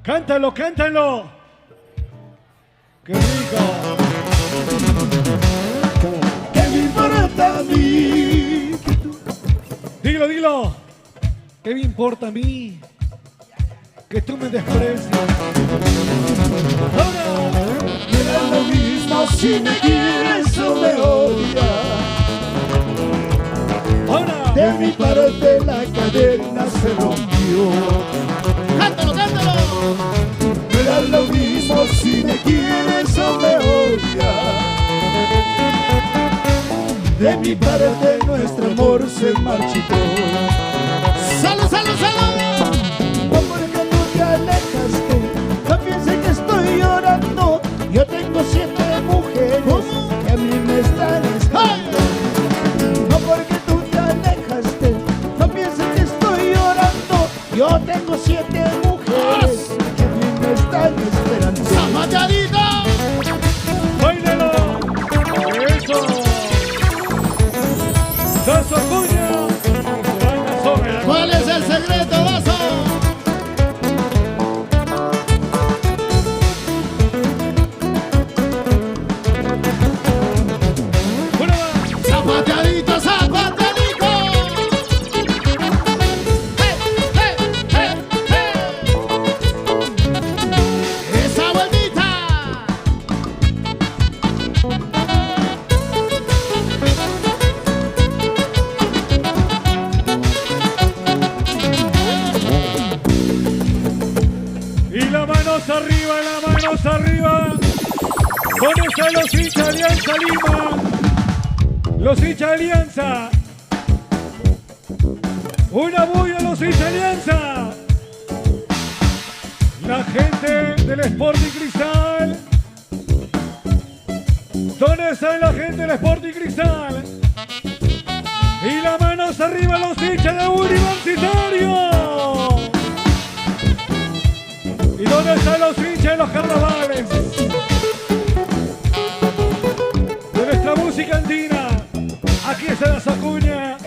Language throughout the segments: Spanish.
Cántalo, cántalo. ¡Qué rico! ¿Qué me importa a mí? Dilo, dilo. ¿Qué me importa a mí? Que tú me desprecias. Ahora. Me da lo mismo si me quieres o me odias. Ahora. De mi parte la cadena se rompió. ¡Cántalo, cántalo! Me da lo mismo si me quieres o me odias. De mi parte nuestro amor se marchitó. ¡Salud, salud, salud! No porque tú te alejaste, no pienses que estoy llorando. Yo tengo 7 mujeres que a mí me están esperando. No porque tú te alejaste, no pienses que estoy llorando. Yo tengo 7 mujeres que a mí me están esperando. ¡Zapateadito! ¡Báilalo! ¡Eso! ¡Dazo Acuña! ¡Baila sobre! ¿Cuál es el secreto, Dazo? ¡Una más! ¡Zapateadito, zapateadito! ¡Hey, hey, hey, hey! ¡Esa vueltita! Y las manos arriba, las manos arriba. ¿Dónde están los hinchas de Alianza Lima? Los hinchas de Alianza. Una bulla a los hinchas de Alianza. La gente del Sporting Cristal. ¿Dónde está la gente del Sporting Cristal? Y las manos arriba los hinchas de Universitario. ¿Y dónde están los hinchas de los carnavales? De nuestra música andina. Aquí está la Acuña.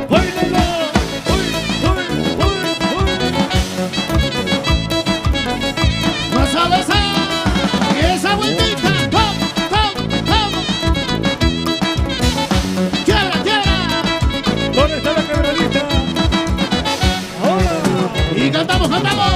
¡Báilalo! ¡Uy, uy, uy, uy! ¡Más a besar! ¡Esa vueltita! ¡Pum, pum, pum! ¡Quiebra, quiebra! ¿Dónde está la quebradita? ¡Ahora! ¡Y cantamos, cantamos!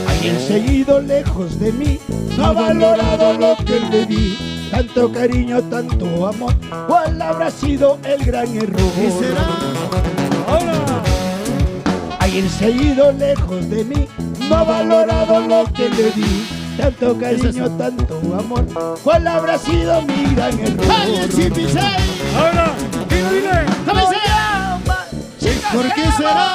Alguien seguido lejos de mí no ha valorado lo que le di. Tanto cariño, tanto amor, ¿cuál habrá sido el gran error? ¿Qué será? ¡Ahora! Alguien seguido lejos de mí no ha valorado lo que le di. Tanto cariño, tanto amor, ¿cuál habrá sido mi gran ¡Ay, error? el chipisei! ¡Ahora! ¡Dile, dile! ¡Dame ese! llama, chicas, ¿Por qué será?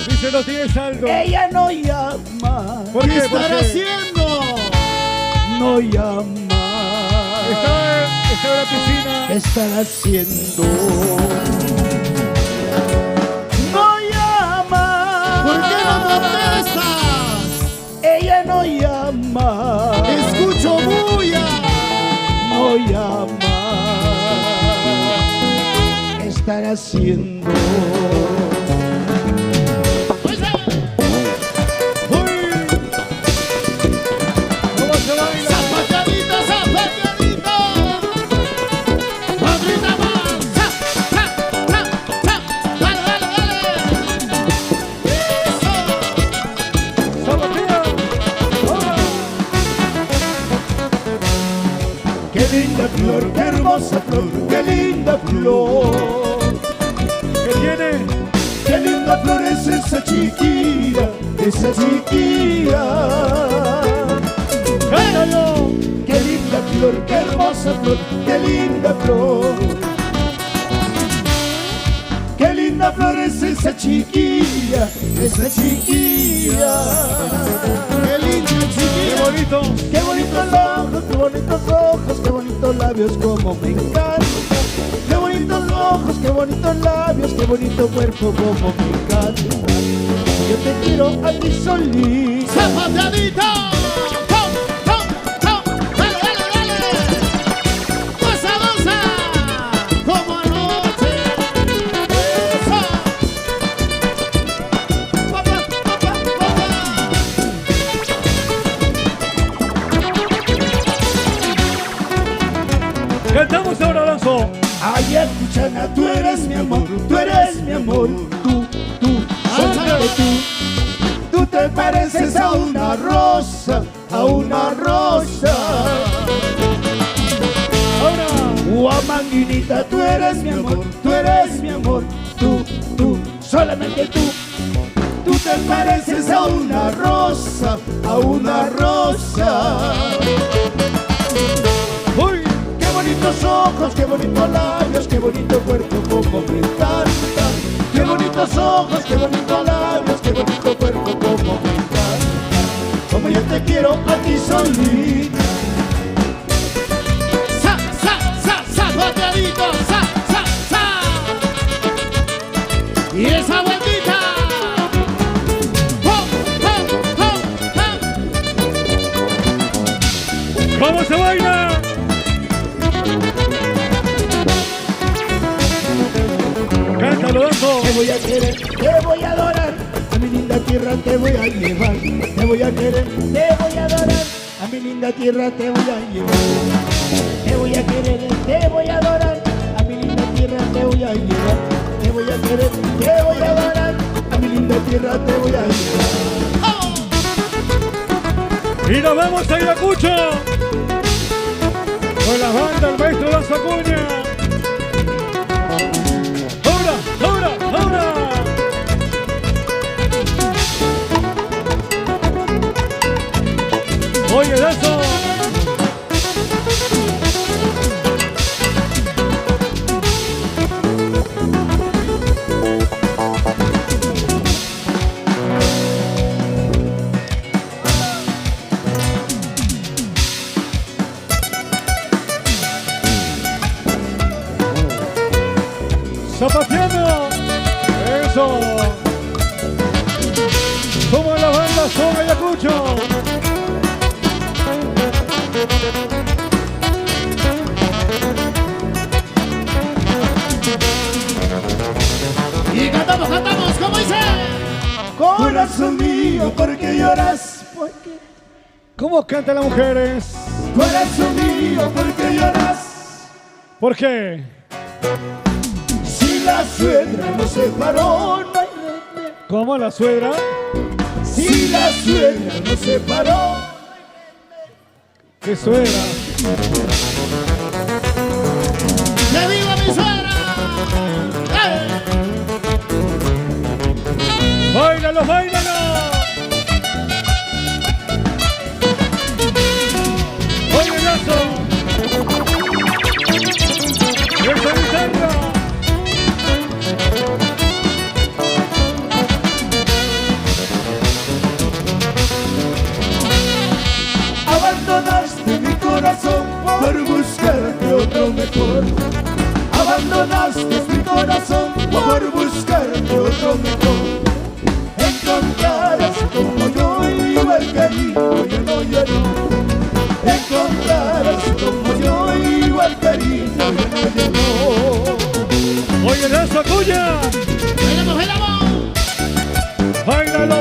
Dice, no tiene saldo. ella no llama, ¿Por ¿Qué qué? ¿Por estará qué? haciendo? no llama. Está en la piscina. ¿Qué estará haciendo? No llama. ¿Por qué no contestas? Ella no llama. Escucho bulla. No llama. ¿Qué estará haciendo? Pues, ¡Uy! ¿Cómo se baila? zapateadito, zapateadito. Madrina más. ¡Za, za, za, za! ¡Dale, dale, dale! ¡Eso! ¡Zapatea! ¡Ahora! Qué linda flor, qué hermosa flor, qué linda flor. ¿Qué tiene? Qué linda flor es esa chiquilla, esa chiquilla. ¡Cállalo! Qué linda flor, qué hermosa flor, qué linda flor. Qué linda flor es esa chiquilla, esa chiquilla. ¡Qué lindo, ¡Qué chiquillo! bonito! Qué bonitos ojos, qué bonitos ojos, qué bonitos labios, como me encantan. Qué bonitos ojos, qué bonitos labios, qué bonito cuerpo, como me encanta. Yo te quiero a ti solito. ¡Zapateadito! ¡Pum, pum, pum! ¡Dale, dale, dale! ¡Goza, goza! ¡Como anoche! ¡Eso! ¡Papá, papá, papá! Cantamos ahora, Alonso. Ay, escuchana, tú eres mi amor, tú eres mi amor, tú, solamente tú te pareces a una rosa, a una rosa. Ahora. Guamanguinita, tú eres mi amor, tú eres mi amor, tú, solamente tú te pareces a una rosa, a una rosa. Uy. Qué bonitos ojos, qué bonitos labios, qué bonito cuerpo, como me encanta. Qué bonitos ojos, qué bonitos labios, qué bonito cuerpo, como me encanta. Como yo te quiero a ti solita. ¡Sa, sa, sa, zapateadito! ¡Sa, sa, sa! ¡Y esa vueltita! ¡Pum, pum, pum, pum! ¿Cómo se baila? Cántalo, Alonso. Te voy a querer, te voy a adorar, a mi linda tierra te voy a llevar. Te voy a querer, te voy a adorar, a mi linda tierra te voy a llevar. Te voy a querer, te voy a adorar, a mi linda tierra te voy a llevar. Te voy a querer, te voy a adorar, a mi linda tierra te voy a llevar. Y nos vamos a Ayacucho con la banda El Maestro de la Sacuña. ¡Ahora, ahora, ahora! ¡Oye, eso! ¡Zapateando! ¡Eso! Somos la banda Son Ayacucho. Y cantamos, cantamos, ¿cómo dice? Corazón mío, ¿por qué lloras? ¿Por qué? ¿Cómo cantan las mujeres? Corazón mío, ¿por qué lloras? ¿Por qué? Si la suegra nos separó, no hay remedio. ¿Cómo la suegra? Si la suegra nos separó, ¿Qué suegra? ¡Que viva mi suegra! ¡Eh! ¡Báilalo, báilalo! ¡Oye, Lazo! ¡Esa guitarra! abandonaste mi corazón por buscarte otro mejor. Abandonaste mi corazón por buscarte otro mejor. Encontrarás como yo igual cariño, yo no. Encontrarás como yo igual cariño, yo no. ¡Oye, Lazo, Acuña! ¡Bailamos, bailamos! ¡Báilalo,